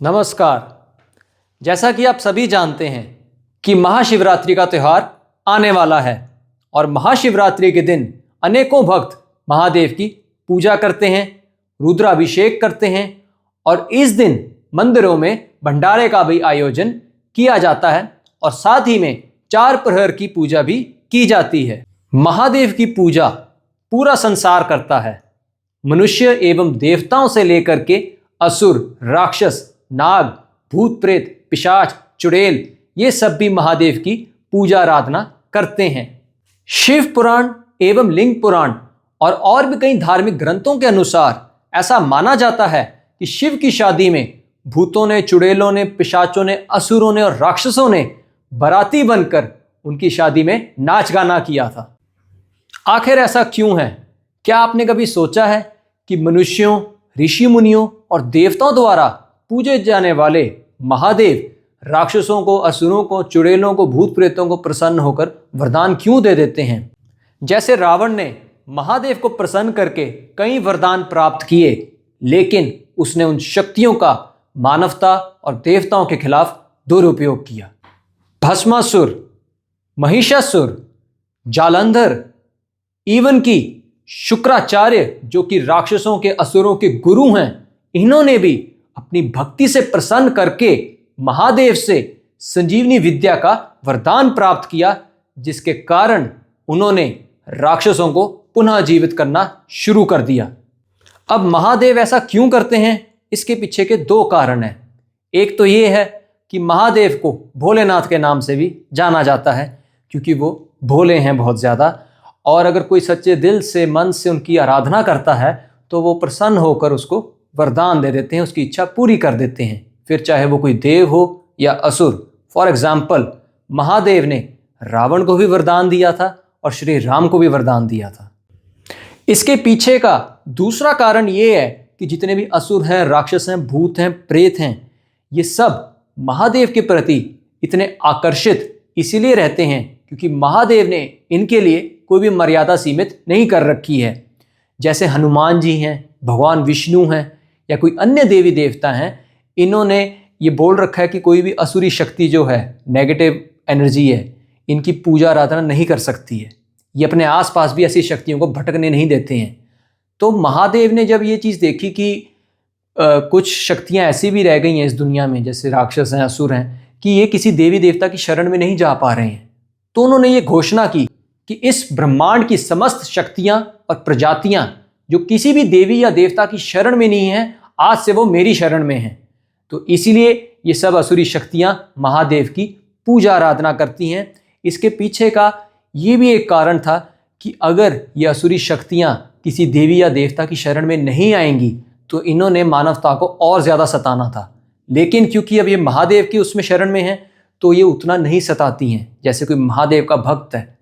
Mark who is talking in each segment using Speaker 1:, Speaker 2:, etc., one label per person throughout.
Speaker 1: नमस्कार। जैसा कि आप सभी जानते हैं कि महाशिवरात्रि का त्यौहार आने वाला है और महाशिवरात्रि के दिन अनेकों भक्त महादेव की पूजा करते हैं, रुद्राभिषेक करते हैं और इस दिन मंदिरों में भंडारे का भी आयोजन किया जाता है और साथ ही में 4 प्रहर की पूजा भी की जाती है। महादेव की पूजा पूरा संसार करता है। मनुष्य एवं देवताओं से लेकर के असुर, राक्षस, नाग, भूत प्रेत, पिशाच, चुड़ैल ये सब भी महादेव की पूजा आराधना करते हैं। शिव पुराण एवं लिंग पुराण और भी कई धार्मिक ग्रंथों के अनुसार ऐसा माना जाता है कि शिव की शादी में भूतों ने, चुड़ैलों ने, पिशाचों ने, असुरों ने और राक्षसों ने बाराती बनकर उनकी शादी में नाच गाना किया था। आखिर ऐसा क्यों है? क्या आपने कभी सोचा है कि मनुष्यों, ऋषि मुनियों और देवताओं द्वारा पूजे जाने वाले महादेव राक्षसों को, असुरों को, चुड़ैलों को, भूत प्रेतों को प्रसन्न होकर वरदान क्यों दे देते हैं? जैसे रावण ने महादेव को प्रसन्न करके कई वरदान प्राप्त किए, लेकिन उसने उन शक्तियों का मानवता और देवताओं के खिलाफ दुरुपयोग किया। भस्मासुर, महिषासुर, जालंधर, इवन की शुक्राचार्य जो कि राक्षसों के, असुरों के गुरु हैं, इन्होंने भी अपनी भक्ति से प्रसन्न करके महादेव से संजीवनी विद्या का वरदान प्राप्त किया, जिसके कारण उन्होंने राक्षसों को पुनः जीवित करना शुरू कर दिया। अब महादेव ऐसा क्यों करते हैं? इसके पीछे के 2 कारण हैं। एक तो ये है कि महादेव को भोलेनाथ के नाम से भी जाना जाता है, क्योंकि वो भोले हैं बहुत ज़्यादा, और अगर कोई सच्चे दिल से, मन से उनकी आराधना करता है तो वो प्रसन्न होकर उसको वरदान दे देते हैं, उसकी इच्छा पूरी कर देते हैं, फिर चाहे वो कोई देव हो या असुर। फॉर एग्जाम्पल, महादेव ने रावण को भी वरदान दिया था और श्री राम को भी वरदान दिया था। इसके पीछे का दूसरा कारण ये है कि जितने भी असुर हैं, राक्षस हैं, भूत हैं, प्रेत हैं, ये सब महादेव के प्रति इतने आकर्षित इसीलिए रहते हैं क्योंकि महादेव ने इनके लिए कोई भी मर्यादा सीमित नहीं कर रखी है। जैसे हनुमान जी हैं, भगवान विष्णु हैं या कोई अन्य देवी देवता हैं, इन्होंने ये बोल रखा है कि कोई भी असुरी शक्ति जो है, नेगेटिव एनर्जी है, इनकी पूजा आराधना नहीं कर सकती है। ये अपने आसपास भी ऐसी शक्तियों को भटकने नहीं देते हैं। तो महादेव ने जब ये चीज़ देखी कि कुछ शक्तियाँ ऐसी भी रह गई हैं इस दुनिया में, जैसे राक्षस हैं, असुर हैं, कि ये किसी देवी देवता की शरण में नहीं जा पा रहे हैं, तो उन्होंने ये घोषणा की कि इस ब्रह्मांड की समस्त शक्तियाँ और प्रजातियाँ जो किसी भी देवी या देवता की शरण में नहीं हैं, आज से वो मेरी शरण में हैं। तो इसीलिए ये सब असुरी शक्तियाँ महादेव की पूजा आराधना करती हैं। इसके पीछे का ये भी एक कारण था कि अगर ये असुरी शक्तियाँ किसी देवी या देवता की शरण में नहीं आएंगी तो इन्होंने मानवता को और ज़्यादा सताना था। लेकिन क्योंकि अब ये महादेव की उसमें शरण में हैं तो ये उतना नहीं सताती हैं। जैसे कोई महादेव का भक्त है,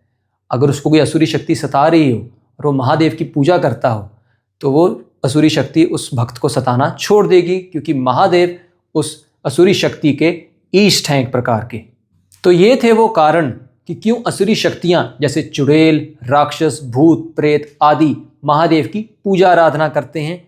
Speaker 1: अगर उसको कोई असुरी शक्ति सता रही हो और वो महादेव की पूजा करता हो तो वो असुरी शक्ति उस भक्त को सताना छोड़ देगी, क्योंकि महादेव उस असुरी शक्ति के ईष्ट हैं एक प्रकार के। तो ये थे वो कारण कि क्यों असुरी शक्तियाँ जैसे चुड़ैल, राक्षस, भूत प्रेत आदि महादेव की पूजा आराधना करते हैं।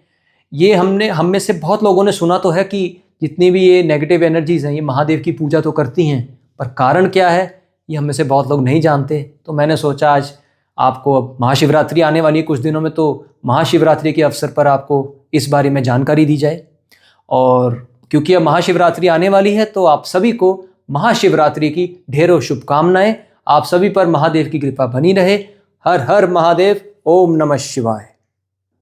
Speaker 1: ये हम में से बहुत लोगों ने सुना तो है कि जितनी भी ये नेगेटिव एनर्जीज़ हैं ये महादेव की पूजा तो करती हैं, पर कारण क्या है ये हम में से बहुत लोग नहीं जानते। तो मैंने सोचा आज आपको, अब महाशिवरात्रि आने वाली है कुछ दिनों में, तो महाशिवरात्रि के अवसर पर आपको इस बारे में जानकारी दी जाए। और क्योंकि अब महाशिवरात्रि आने वाली है तो आप सभी को महाशिवरात्रि की ढेरों शुभकामनाएं। आप सभी पर महादेव की कृपा बनी रहे। हर हर महादेव। ओम नमः शिवाय।